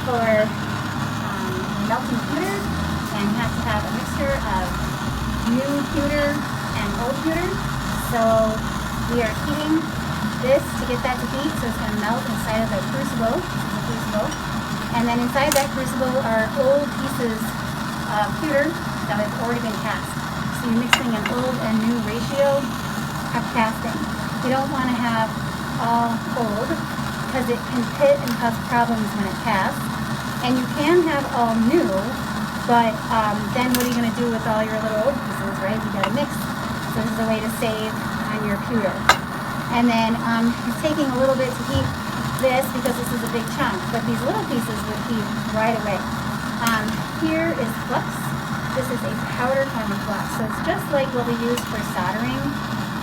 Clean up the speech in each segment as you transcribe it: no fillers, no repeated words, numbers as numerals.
for melting pewter, and you have to have a mixture of new pewter and old pewter. So we are heating this to get that to heat, so it's going to melt inside of the crucible. This is a crucible. And then inside that crucible are old pieces of pewter that have already been cast. So you're mixing an old and new ratio of casting. You don't want to have all old because it can pit and cause problems when it casts. And you can have all new, but then what are you going to do with all your little old pieces, right? You got to mix. So this is a way to save on your pewter. And then it's taking a little bit to heat this because this is a big chunk, but these little pieces would heat right away. Here is flux. This is a powder form of flux. So it's just like what we used for soldering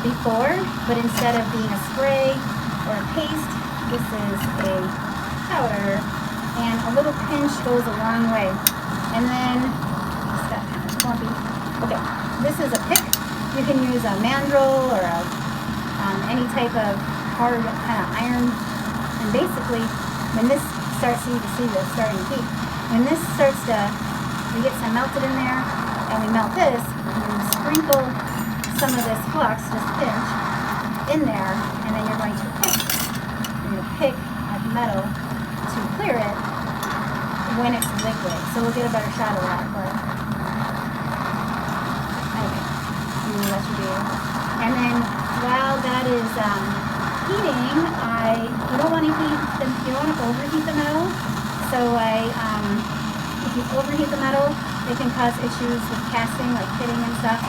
before, but instead of being a spray or a paste, this is a powder, and a little pinch goes a long way. And then, it's got kind of clumpy. Okay, this is a pick. You can use a mandrel or any type of hard kind of iron. And basically, when this starts, you can see this starting to heat. When this starts to, we get some melted in there, and we melt this, and you sprinkle some of this flux, just a pinch, in there, and then you're going to pick. You're going to pick at the metal to clear it when it's liquid. So we'll get a better shot of that. But anyway, let you do. And then while that is heating, you don't want to overheat the metal. So if you overheat the metal, it can cause issues with casting, like pitting and stuff.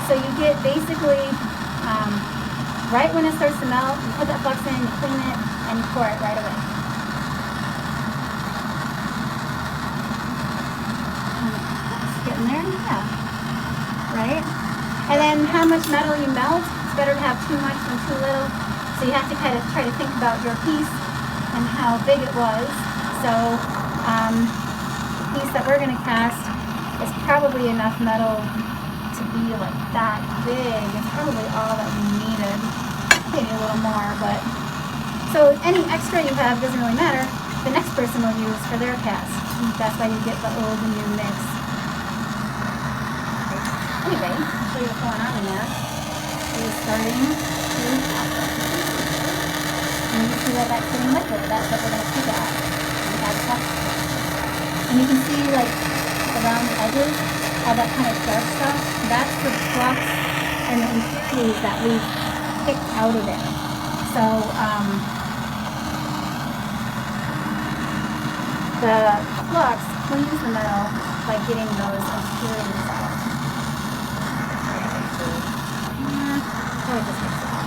So you get basically right when it starts to melt, you put that flux in, you clean it, and you pour it right away. It's getting there, yeah. Right? And then how much metal you melt, it's better to have too much than too little. So you have to kind of try to think about your piece and how big it was. So the piece that we're going to cast is probably enough metal to be like that big. It's probably all that we needed. Maybe a little more, but so any extra you have doesn't really matter. The next person will use for their cast. That's why you get the old and new mix. Anyway, I'll show you what's going on in there. It's starting to happen. And you can see that that's getting liquid. That's what we're going to keep at. And you can see like around the edges, all that kind of dark stuff. That's the flux and the impurities that we've picked out of there. So the flux cleans the metal by getting those impurities out. Probably just mix it up.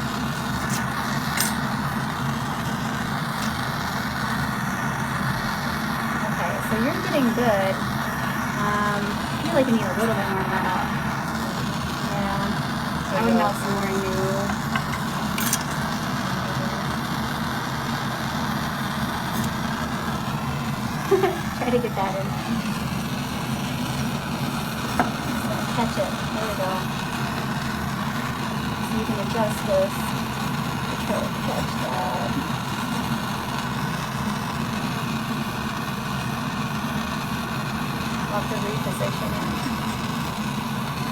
Okay, so you're getting good. I feel like you need a little bit more metal. Yeah, I would melt some more new. Try to get that in. Catch it. There we go. So you can adjust this to try to catch that. I'll have to reposition it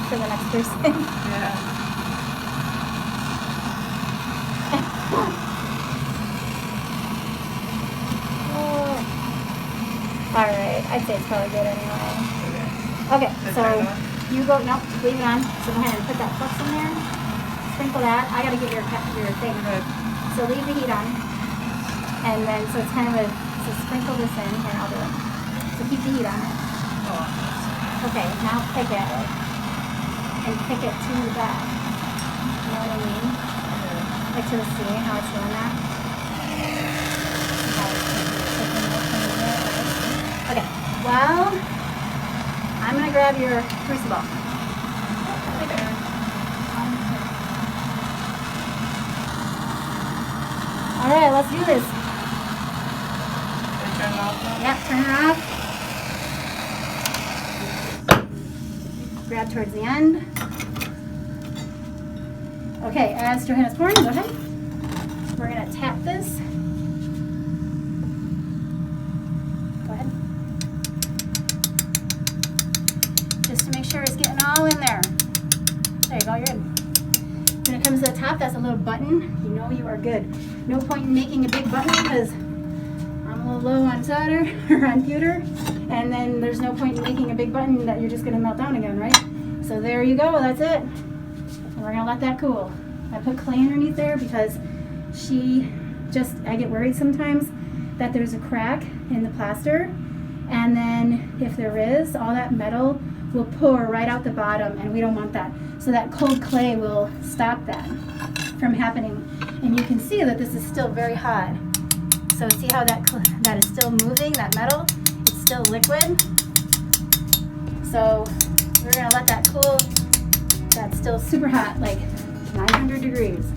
for the next person. Yeah. Alright, I'd say it's probably good anyway. Okay, so you go, nope, leave it on. So go ahead and put that flux in there. Sprinkle that. I gotta get your thing. So leave the heat on. And then, so it's kind of so sprinkle this in. Here, I'll do it. So keep the heat on it. Okay, now pick it. And pick it to the back. You know what I mean? Like to the C, how it's doing that. Okay, well, I'm going to grab your crucible. Alright, let's do this. Turn it off now? Yep, turn her off. Grab towards the end. Okay, as Johanna's pouring, go ahead. We're going to tap this. Go ahead. all in there. There you go, you're in. When it comes to the top, that's a little button. You know you are good. No point in making a big button because I'm a little low on solder or on pewter. And then there's no point in making a big button that you're just going to melt down again, right? So there you go, that's it. And we're going to let that cool. I put clay underneath there because I get worried sometimes that there's a crack in the plaster. And then if there is, all that metal will pour right out the bottom, and we don't want that. So that cold clay will stop that from happening. And you can see that this is still very hot. So see how that is still moving, that metal? It's still liquid. So we're gonna let that cool. That's still super hot, like 900 degrees.